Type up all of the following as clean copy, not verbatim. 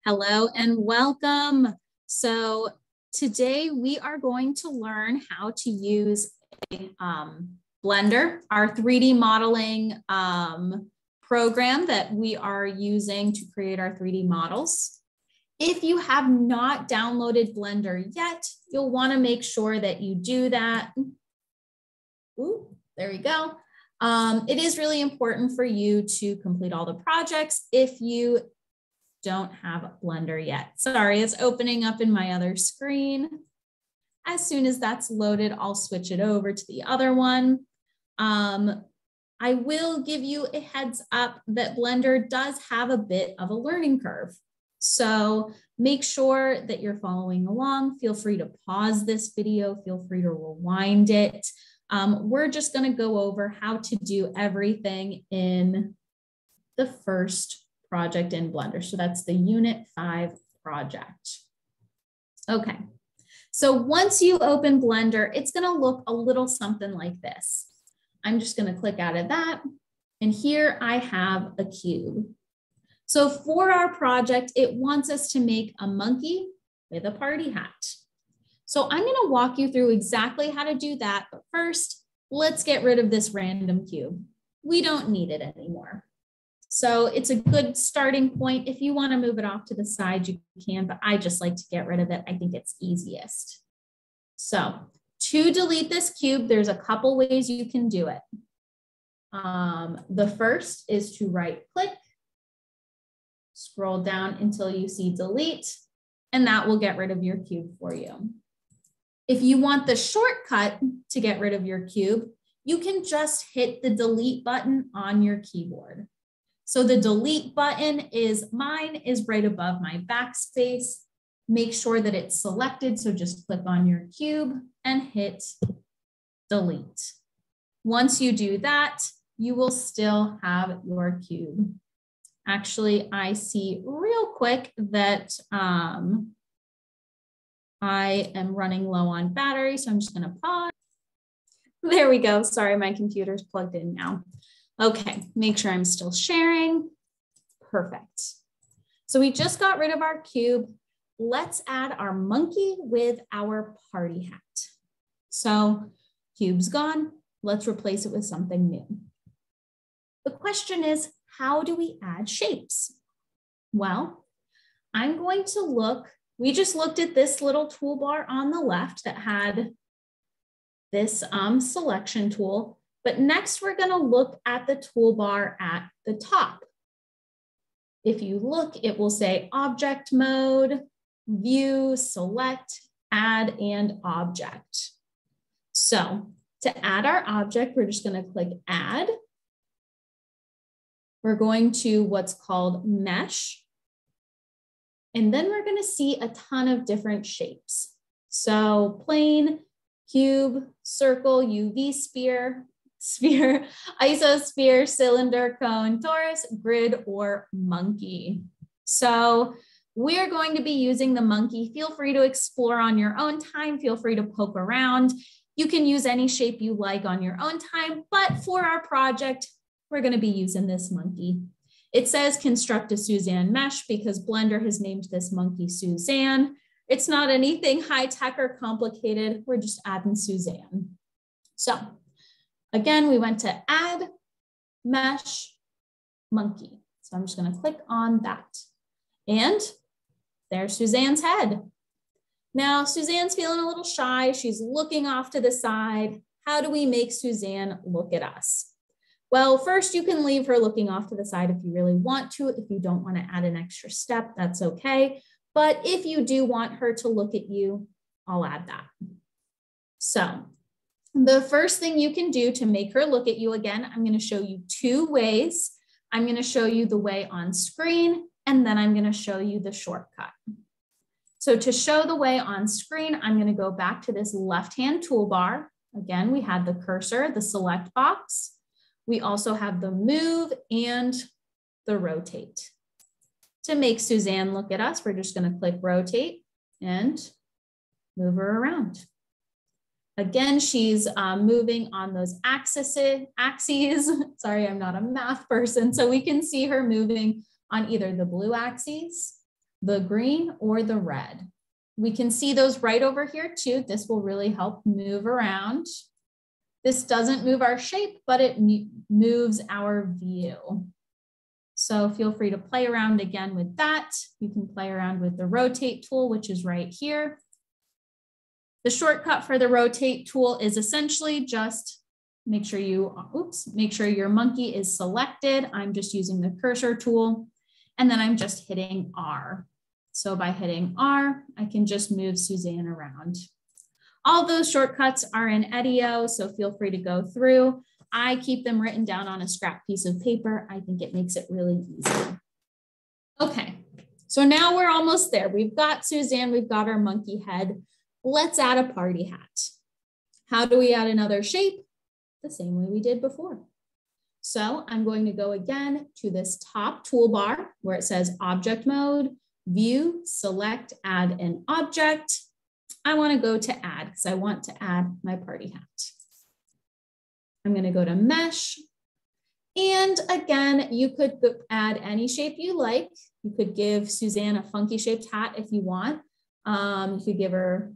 Hello and welcome. So today we are going to learn how to use a Blender, our 3D modeling program that we are using to create our 3D models. If you have not downloaded Blender yet, you'll want to make sure that you do that. Ooh, there we go. It is really important for you to complete all the projects if you don't have Blender yet. Sorry, it's opening up in my other screen. As soon as that's loaded, I'll switch it over to the other one. I will give you a heads up that Blender does have a bit of a learning curve. So make sure that you're following along. Feel free to pause this video. Feel free to rewind it. We're just going to go over how to do everything in the first project in Blender. So that's the Unit 5 project. Okay, so once you open Blender, it's going to look a little something like this. I'm just going to click out of that. And here I have a cube. So for our project, it wants us to make a monkey with a party hat. So I'm going to walk you through exactly how to do that. But first, let's get rid of this random cube. We don't need it anymore. So it's a good starting point. If you want to move it off to the side, you can, but I just like to get rid of it. I think it's easiest. So to delete this cube, there's a couple ways you can do it. The first is to right click, scroll down until you see delete, and that will get rid of your cube for you. If you want the shortcut to get rid of your cube, you can just hit the delete button on your keyboard. So the delete button mine is right above my backspace. Make sure that it's selected. So just click on your cube and hit delete. Once you do that, you will still have your cube. Actually, I see real quick that I am running low on battery, so I'm just going to pause. There we go. Sorry, my computer's plugged in now. Okay, make sure I'm still sharing. Perfect. So we just got rid of our cube. Let's add our monkey with our party hat. So cube's gone. Let's replace it with something new. The question is, how do we add shapes? Well, I'm going to look. We just looked at this little toolbar on the left that had this selection tool. But next, we're going to look at the toolbar at the top. If you look, it will say Object Mode, View, Select, Add, and Object. So to add our object, we're just going to click Add. We're going to what's called Mesh. And then we're going to see a ton of different shapes. So plane, cube, circle, UV sphere, isosphere, cylinder, cone, torus, grid, or monkey. So we're going to be using the monkey. Feel free to explore on your own time. Feel free to poke around. You can use any shape you like on your own time, but for our project, we're going to be using this monkey. It says construct a Suzanne mesh because Blender has named this monkey Suzanne. It's not anything high-tech or complicated. We're just adding Suzanne. So again, we went to add, mesh, monkey. So I'm just going to click on that. And there's Suzanne's head. Now, Suzanne's feeling a little shy. She's looking off to the side. How do we make Suzanne look at us? Well, first you can leave her looking off to the side if you really want to. If you don't want to add an extra step, that's okay. But if you do want her to look at you, I'll add that. So the first thing you can do to make her look at you, again, I'm going to show you two ways. I'm going to show you the way on screen, and then I'm going to show you the shortcut. So to show the way on screen, I'm going to go back to this left-hand toolbar. Again, we had the cursor, the select box. We also have the move and the rotate. To make Suzanne look at us, we're just going to click rotate and move her around. Again, she's moving on those axes. Sorry, I'm not a math person. So we can see her moving on either the blue axis, the green or the red. We can see those right over here too. This will really help move around. This doesn't move our shape, but it moves our view. So feel free to play around again with that. You can play around with the rotate tool, which is right here. The shortcut for the rotate tool is essentially just make sure your monkey is selected. I'm just using the cursor tool, and then I'm just hitting R. So by hitting R, I can just move Suzanne around. All those shortcuts are in Edio, so feel free to go through. I keep them written down on a scrap piece of paper. I think it makes it really easy. Okay, so now we're almost there. We've got Suzanne, we've got our monkey head. Let's add a party hat. How do we add another shape? The same way we did before. So I'm going to go again to this top toolbar where it says Object Mode, View, Select, Add an Object. I want to go to Add because I want to add my party hat. I'm going to go to Mesh. And again, you could add any shape you like. You could give Suzanne a funky shaped hat if you want. You could give her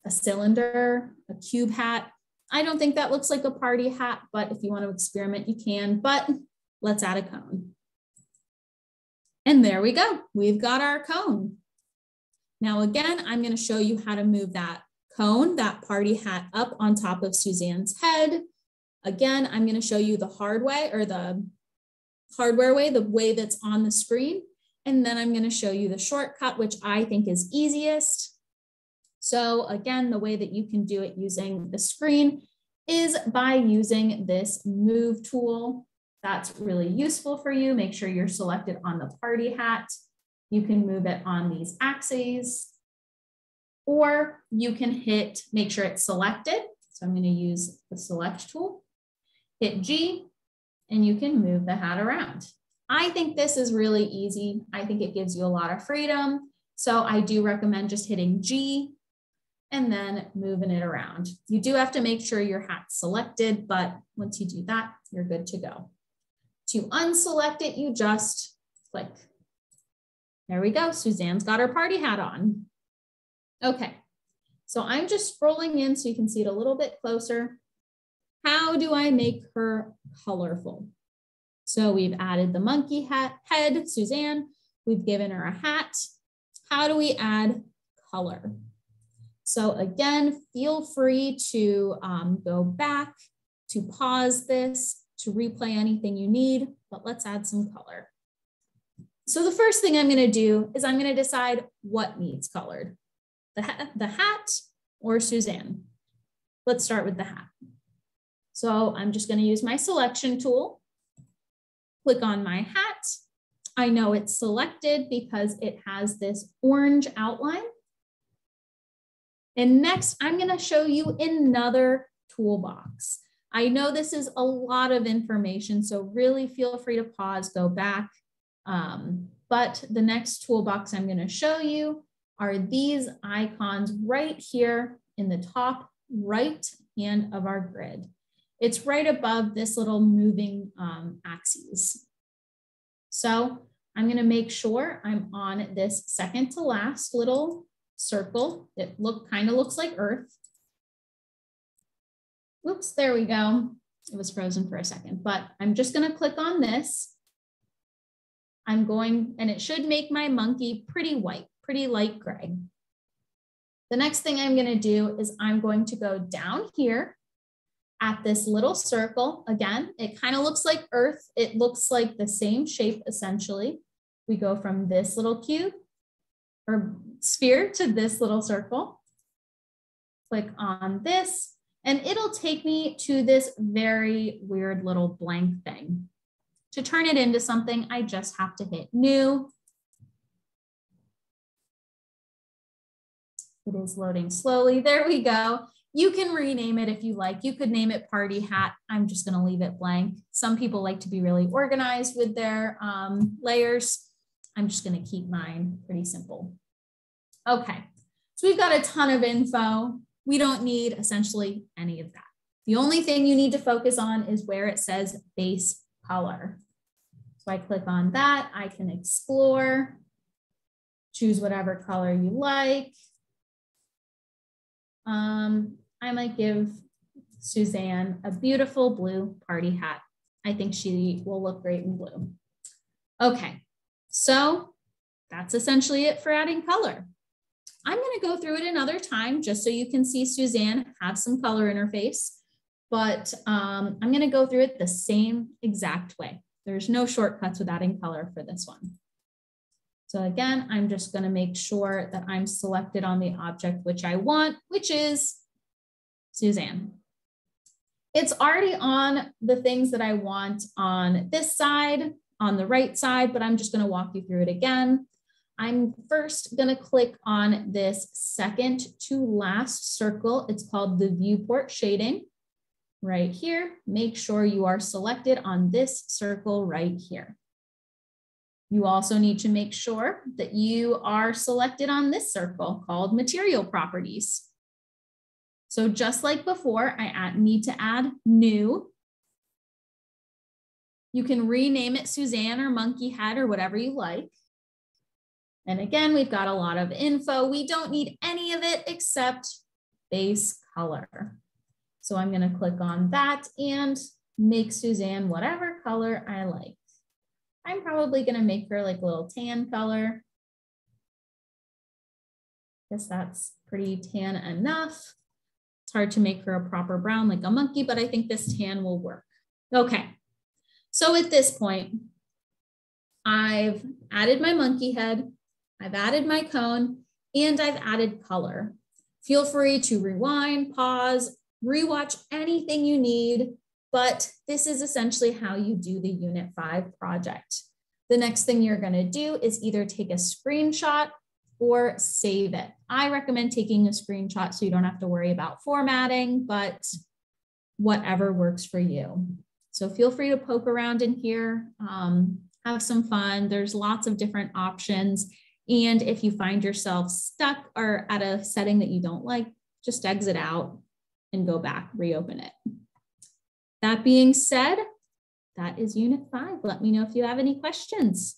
a cylinder, a cube hat. I don't think that looks like a party hat, but if you want to experiment, you can. But let's add a cone. And there we go. We've got our cone. Now, again, I'm going to show you how to move that cone, that party hat up on top of Suzanne's head. Again, I'm going to show you the hard way or the hardware way, the way that's on the screen. And then I'm going to show you the shortcut, which I think is easiest. So again, the way that you can do it using the screen is by using this move tool. That's really useful for you. Make sure you're selected on the party hat. You can move it on these axes, or you can make sure it's selected. So I'm going to use the select tool, hit G, and you can move the hat around. I think this is really easy. I think it gives you a lot of freedom. So I do recommend just hitting G and then moving it around. You do have to make sure your hat's selected, but once you do that, you're good to go. To unselect it, you just click. There we go. Suzanne's got her party hat on. Okay, so I'm just scrolling in so you can see it a little bit closer. How do I make her colorful? So we've added the monkey head, Suzanne. We've given her a hat. How do we add color? So again, feel free to go back, to pause this, to replay anything you need, but let's add some color. So the first thing I'm going to do is I'm going to decide what needs colored, the hat or Suzanne. Let's start with the hat. So I'm just going to use my selection tool, click on my hat. I know it's selected because it has this orange outline. And next, I'm going to show you another toolbox. I know this is a lot of information, so really feel free to pause, go back. But the next toolbox I'm going to show you are these icons right here in the top right hand of our grid. It's right above this little moving axes. So I'm going to make sure I'm on this second to last little circle. It kind of looks like Earth. Oops, there we go. It was frozen for a second, but I'm just going to click on this. And it should make my monkey pretty white, pretty light gray. The next thing I'm going to do is I'm going to go down here at this little circle. Again, it kind of looks like Earth. It looks like the same shape, essentially. We go from this little cube or sphere to this little circle. Click on this, and it'll take me to this very weird little blank thing. To turn it into something, I just have to hit New. It is loading slowly. There we go. You can rename it if you like. You could name it Party Hat. I'm just going to leave it blank. Some people like to be really organized with their layers. I'm just going to keep mine pretty simple. Okay, so we've got a ton of info. We don't need essentially any of that. The only thing you need to focus on is where it says base color. So I click on that, I can explore, Choose whatever color you like. I might give Suzanne a beautiful blue party hat. I think she will look great in blue. Okay, so that's essentially it for adding color. I'm going to go through it another time just so you can see Suzanne have some color in her face, but I'm going to go through it the same exact way. There's no shortcuts with adding color for this one. So again, I'm just going to make sure that I'm selected on the object which I want, which is Suzanne. It's already on the things that I want on this side, on the right side, but I'm just going to walk you through it again. I'm first going to click on this second to last circle. It's called the viewport shading right here. Make sure you are selected on this circle right here. You also need to make sure that you are selected on this circle called material properties. So just like before, I need to add new. You can rename it Suzanne or monkey head or whatever you like. And again, we've got a lot of info. We don't need any of it except base color. So I'm going to click on that and make Suzanne whatever color I like. I'm probably going to make her like a little tan color. Guess that's pretty tan enough. It's hard to make her a proper brown like a monkey, but I think this tan will work. Okay, so at this point, I've added my monkey head, I've added my cone, and I've added color. Feel free to rewind, pause, rewatch anything you need, but this is essentially how you do the Unit 5 project. The next thing you're gonna do is either take a screenshot or save it. I recommend taking a screenshot so you don't have to worry about formatting, but whatever works for you. So feel free to poke around in here, have some fun. There's lots of different options. And if you find yourself stuck or at a setting that you don't like, just exit out and go back, reopen it. That being said, that is Unit 5. Let me know if you have any questions.